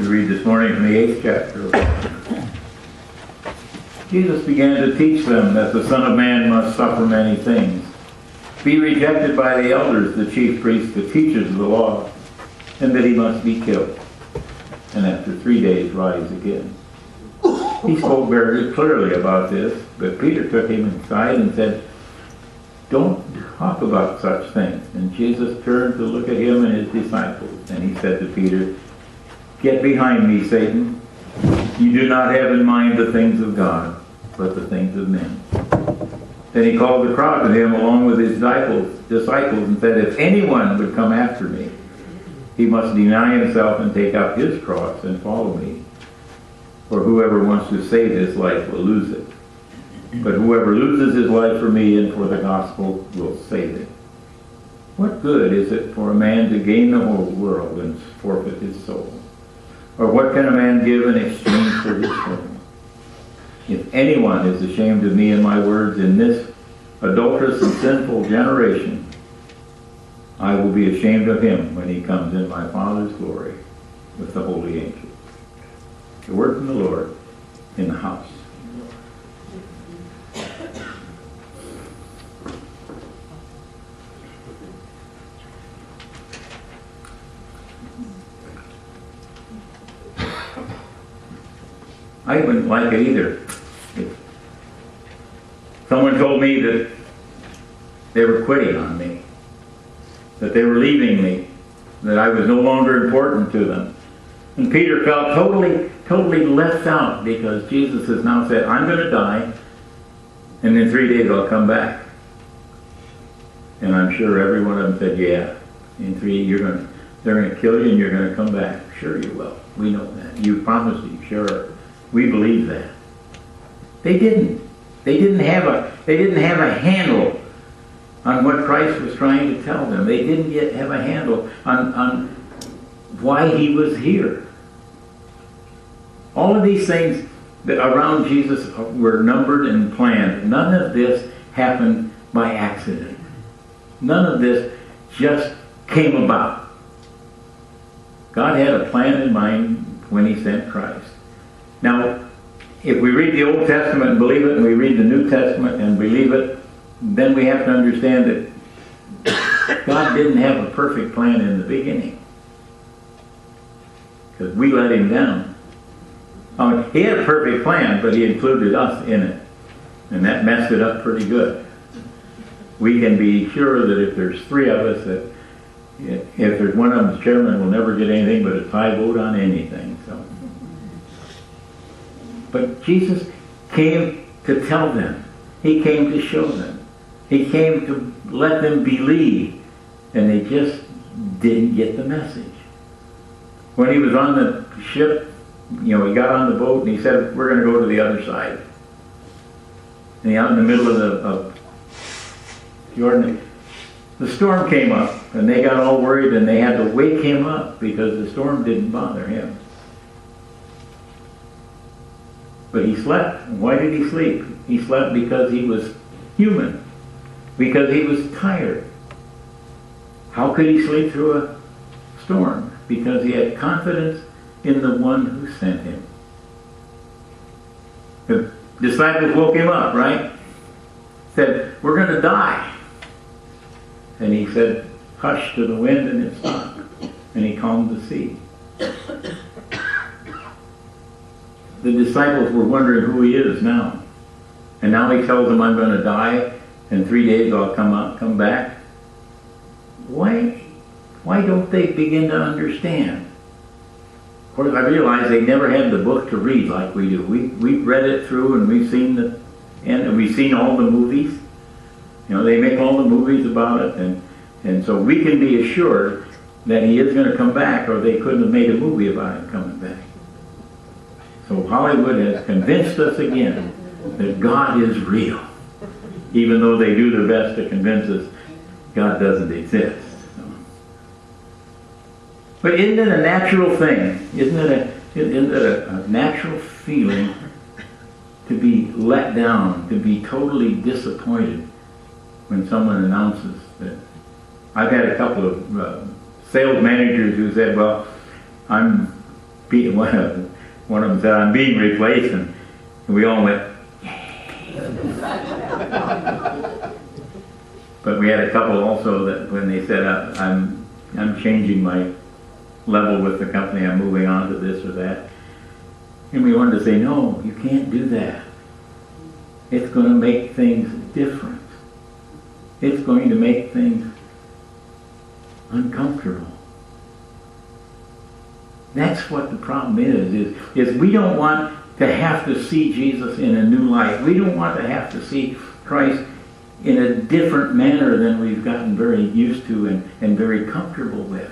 We read this morning from the 8th chapter of John. Jesus began to teach them that the Son of Man must suffer many things, be rejected by the elders, the chief priests, the teachers of the law, and that he must be killed, and after 3 days rise again. He spoke very clearly about this, but Peter took him inside and said, "Don't talk about such things." And Jesus turned to look at him and his disciples, and he said to Peter, "Get behind me, Satan. You do not have in mind the things of God, but the things of men." Then he called the crowd to him along with his disciples and said, "If anyone would come after me, he must deny himself and take up his cross and follow me. For whoever wants to save his life will lose it. But whoever loses his life for me and for the gospel will save it. What good is it for a man to gain the whole world and forfeit his soul? Or what can a man give in exchange for his soul? If anyone is ashamed of me and my words in this adulterous and sinful generation, I will be ashamed of him when he comes in my Father's glory with the holy angels." The word from the Lord in the house. I wouldn't like it either. If someone told me that they were quitting on me, that they were leaving me, that I was no longer important to them. And Peter felt totally left out because Jesus has now said, "I'm going to die, and in 3 days I'll come back." And I'm sure every one of them said, "Yeah, in 3 they're going to kill you and you're going to come back." "Sure you will. We know that. You promised you. Sure. We believe that." They didn't. They didn't have a handle on what Christ was trying to tell them. They didn't yet have a handle on why he was here. All of these things that around Jesus were numbered and planned. None of this happened by accident. None of this just came about. God had a plan in mind when he sent Christ. Now, if we read the Old Testament and believe it, and we read the New Testament and believe it, then we have to understand that God didn't have a perfect plan in the beginning, because we let him down. He had a perfect plan, but he included us in it, and that messed it up pretty good. We can be sure that if there's 3 of us, that if there's one of them as chairman, we'll never get anything but a tie vote on anything. So. But Jesus came to tell them. He came to show them. He came to let them believe, and they just didn't get the message. When he was on the ship, he got on the boat and he said, "We're going to go to the other side." And out in the middle of Jordan, the storm came up, and they got all worried, and they had to wake him up because the storm didn't bother him. But he slept. Why did he sleep? He slept because he was human, because he was tired. How could he sleep through a storm? Because he had confidence in the one who sent him. The disciples woke him up, right? Said, "We're going to die." And he said, "Hush," to the wind, and it stopped. And he calmed the sea. The disciples were wondering who he is now. And now he tells them, "I'm going to die, and 3 days I'll come back." Why don't they begin to understand? Of course, I realize they never had the book to read like we do. We've read it through, and we've seen we've seen all the movies. They make all the movies about it, and so we can be assured that he is going to come back, or they couldn't have made a movie about him coming back. So Hollywood has convinced us again that God is real, even though they do their best to convince us God doesn't exist. But isn't it a natural thing? Isn't it a natural feeling to be let down, to be totally disappointed when someone announces that? I've had a couple of sales managers who said, "Well, I'm one of them said, I'm being replaced, and we all went, but we had a couple also that when they said, I'm changing my level with the company, I'm moving on to this or that. And we wanted to say, no, you can't do that. It's going to make things different. It's going to make things uncomfortable. That's what the problem is we don't want to have to see Jesus in a new light. We don't want to have to see Christ in a different manner than we've gotten very used to and very comfortable with,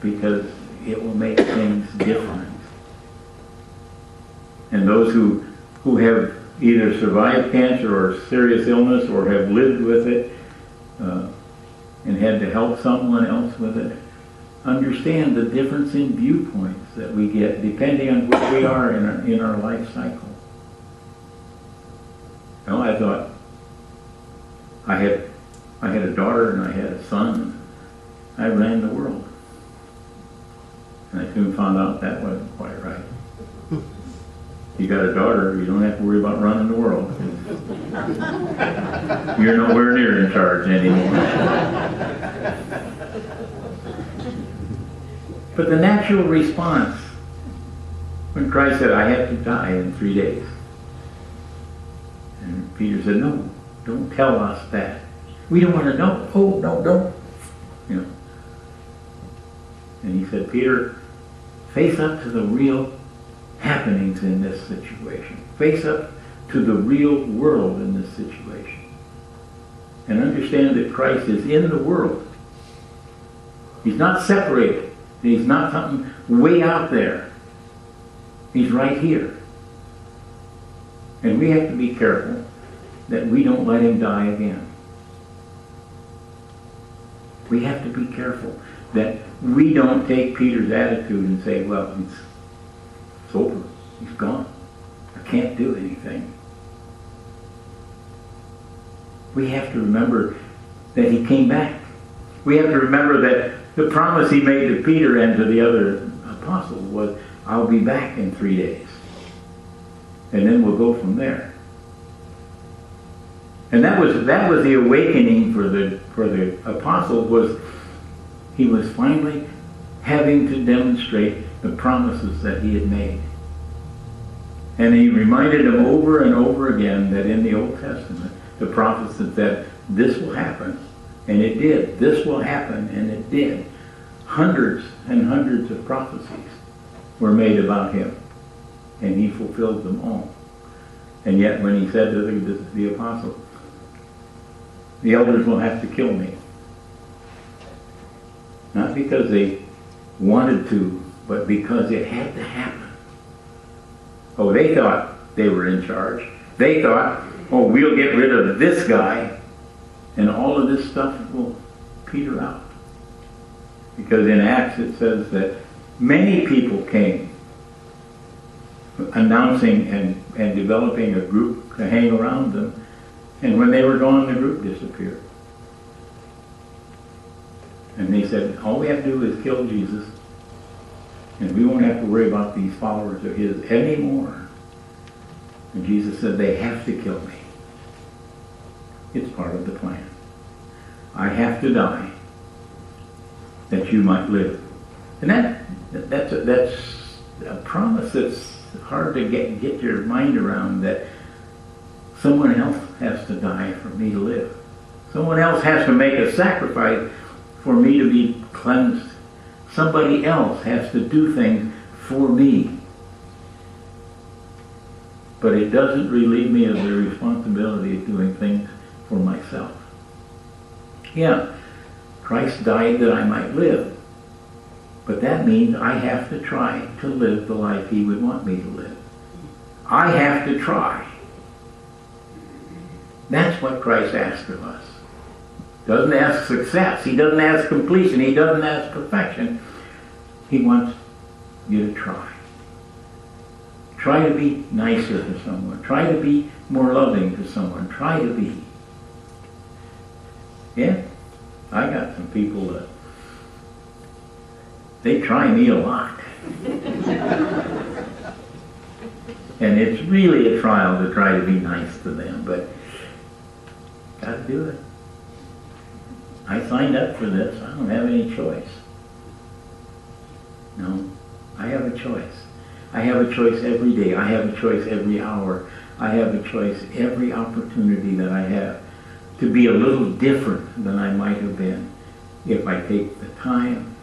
because it will make things different. And those who have either survived cancer or serious illness or have lived with it and had to help someone else with it, understand the difference in viewpoints that we get depending on where we are in our life cycle. You know, I thought I had a daughter and I had a son, and I ran the world. And I soon found out that wasn't quite right. You got a daughter, you don't have to worry about running the world. You're nowhere near in charge anymore. But the natural response when Christ said, I have to die in 3 days. And Peter said, no, don't tell us that. We don't want to know. Oh, no, don't. You know. And he said, Peter, face up to the real happenings in this situation. Face up to the real world in this situation. And understand that Christ is in the world. He's not separated. He's not something way out there. He's right here. And we have to be careful that we don't let him die again. We have to be careful that we don't take Peter's attitude and say, well, it's over. He's gone. I can't do anything. We have to remember that he came back. We have to remember that the promise he made to Peter and to the other apostles was, I'll be back in 3 days. And then we'll go from there. And that was the awakening for the apostles, was he was finally having to demonstrate the promises that he had made. And he reminded them over and over again that in the Old Testament, the prophets had said, this will happen. And it did. This will happen, and it did. Hundreds and hundreds of prophecies were made about him, and he fulfilled them all. And yet when he said to the apostles, the elders will have to kill me. Not because they wanted to, but because it had to happen. Oh, they thought they were in charge. They thought, oh, we'll get rid of this guy, and all of this stuff will peter out. Because in Acts it says that many people came announcing and developing a group to hang around them, and when they were gone, the group disappeared. And they said, all we have to do is kill Jesus, and we won't have to worry about these followers of his anymore. And Jesus said, they have to kill me. It's part of the plan. I have to die that you might live. And that's a promise that's hard to get your mind around, that someone else has to die for me to live. Someone else has to make a sacrifice for me to be cleansed. Somebody else has to do things for me. But it doesn't relieve me of the responsibility of doing things for myself. Yeah, Christ died that I might live. But that means I have to try to live the life he would want me to live. I have to try. That's what Christ asks of us. He doesn't ask success. He doesn't ask completion. He doesn't ask perfection. He wants you to try. Try to be nicer to someone. Try to be more loving to someone. Try to be. Yeah, I got some people that they try me a lot. And it's really a trial to try to be nice to them, but gotta do it. I signed up for this. I don't have any choice. No, I have a choice. I have a choice every day. I have a choice every hour. I have a choice every opportunity that I have to be a little different than I might have been if I take the time,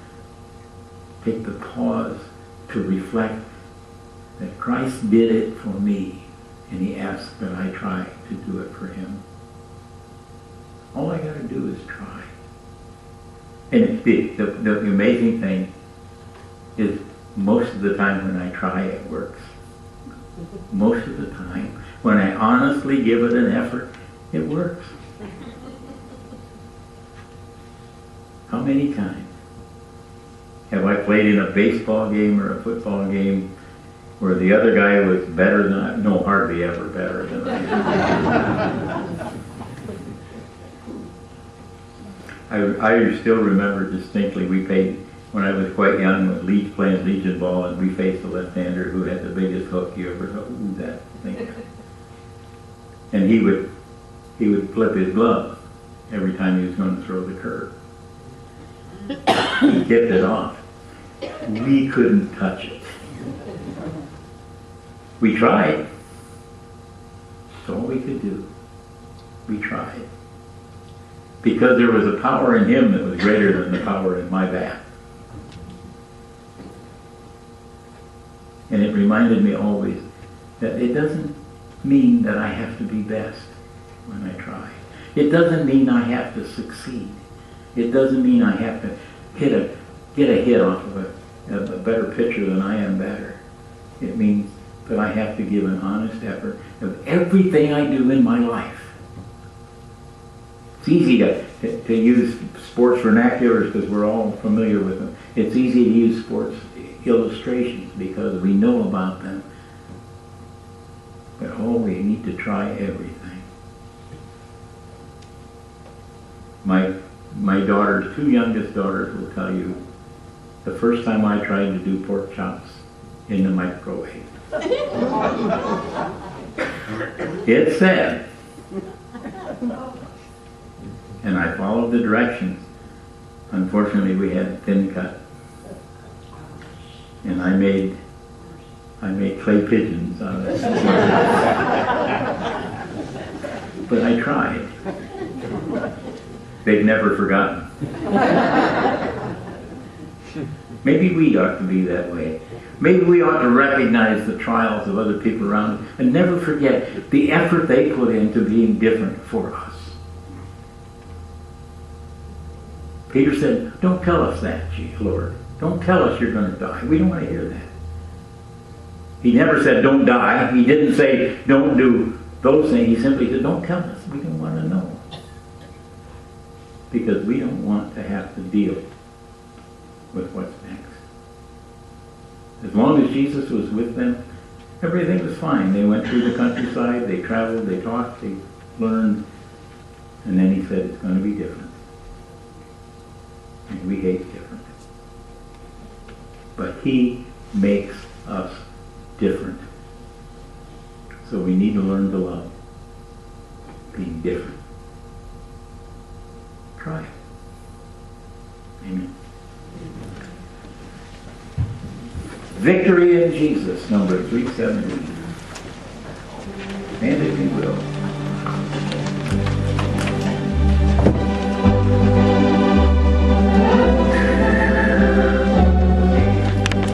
take the pause to reflect that Christ did it for me, and he asks that I try to do it for him. All I got to do is try. And the amazing thing is most of the time when I try, it works. Most of the time, when I honestly give it an effort, it works. How many times have I played in a baseball game or a football game where the other guy was better than I? No, hardly ever better than I still remember distinctly, we played, when I was quite young, with Leach playing Legion ball, and we faced a left-hander who had the biggest hook you ever saw. Ooh, that thing. And he would flip his glove every time he was going to throw the curve. He tipped it off. We couldn't touch it. We tried. That's all we could do. We tried. Because there was a power in him that was greater than the power in my bat. And it reminded me always that it doesn't mean that I have to be best when I try. It doesn't mean I have to succeed. It doesn't mean I have to get a hit off of a better pitcher than I am better. It means that I have to give an honest effort of everything I do in my life. It's easy to use sports vernaculars because we're all familiar with them. It's easy to use sports illustrations because we know about them. But we need to try everything. My daughters, two youngest daughters, will tell you the first time I tried to do pork chops in the microwave. It's sad. And I followed the directions. Unfortunately, we had thin cut. And I made clay pigeons out of it. But I tried. They've never forgotten. Maybe we ought to be that way. Maybe we ought to recognize the trials of other people around us and never forget the effort they put into being different for us. Peter said, don't tell us that, Lord. Don't tell us you're going to die. We don't want to hear that. He never said, don't die. He didn't say, don't do those things. He simply said, don't tell us. We don't want to know. Because we don't want to have to deal with what's next. As long as Jesus was with them, everything was fine. They went through the countryside, they traveled, they talked, they learned, and then he said, it's going to be different. And we hate different. But he makes us different. So we need to learn to love being different. Try it. Amen. Victory in Jesus, number 370. And if you will.